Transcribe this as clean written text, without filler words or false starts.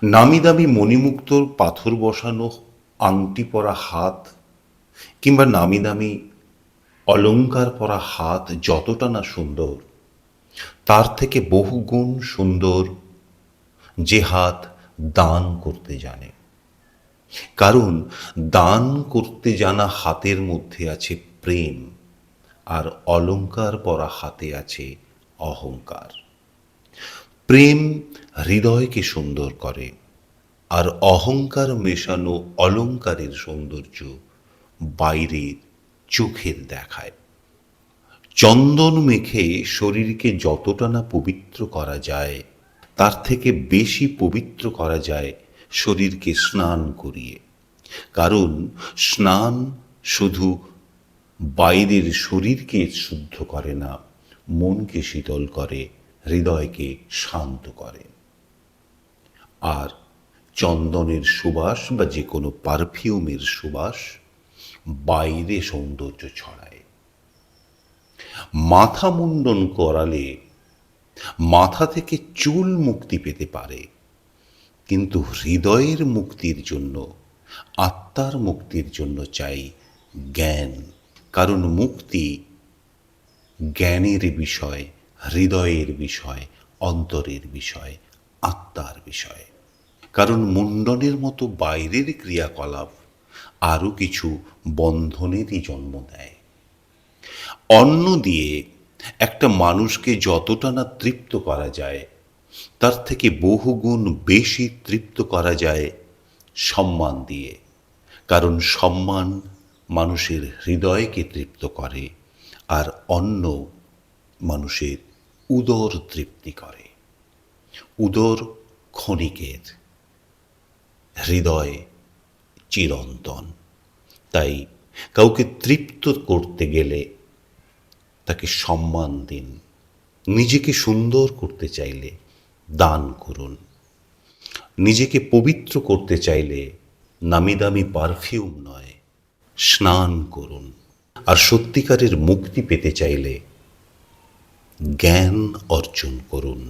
নামি দামি মণিমুক্তোর পাথর বসানো আংটি পরা হাত, কিংবা নামি দামি অলংকার পরা হাত যতটা না সুন্দর, তার থেকে বহুগুণ সুন্দর যে হাত দান করতে জানে। কারণ দান করতে জানা হাতের মধ্যে আছে প্রেম, আর অলংকার পরা হাতে আছে অহংকার। প্রেম হৃদয়কে সুন্দর করে, আর অহংকার মেশানো অলংকারের সৌন্দর্য বাইরের চোখের দেখায়। চন্দন মেখে শরীরকে যতটা না পবিত্র করা যায়, তার থেকে বেশি পবিত্র করা যায় শরীরকে স্নান করিয়ে। কারণ স্নান শুধু বাইরের শরীরকে শুদ্ধ করে না, মনকে শীতল করে, হৃদয়কে শান্ত করে। আর চন্দনের সুবাস বা যে কোনো পারফিউমের সুবাস বাইরে সৌন্দর্য ছড়ায়। মাথা মুন্ডন করালে মাথা থেকে চুল মুক্তি পেতে পারে, কিন্তু হৃদয়ের মুক্তির জন্য, আত্মার মুক্তির জন্য চাই জ্ঞান। কারণ মুক্তি জ্ঞানের বিষয়, হৃদয়ের বিষয়, অন্তরের বিষয়, আত্মার বিষয়। কারণ মুন্ডনের মতো বাইরের ক্রিয়াকলাপ আরও কিছু বন্ধনেরই জন্ম দেয়। অন্ন দিয়ে একটা মানুষকে যতটা না তৃপ্ত করা যায়, তার থেকে বহুগুণ বেশি তৃপ্ত করা যায় সম্মান দিয়ে। কারণ সম্মান মানুষের হৃদয়কে তৃপ্ত করে, আর অন্ন মানুষের উদর তৃপ্তি করে। উদর ক্ষণিকের, হৃদয় চিরন্তন। তাই কাউকে তৃপ্ত করতে গেলে তাকে সম্মান দিন। নিজেকে সুন্দর করতে চাইলে দান করুন। নিজেকে পবিত্র করতে চাইলে নামি দামি পারফিউম নয়, স্নান করুন। আর সত্যিকারের মুক্তি পেতে চাইলে জ্ঞান অর্জন করুন।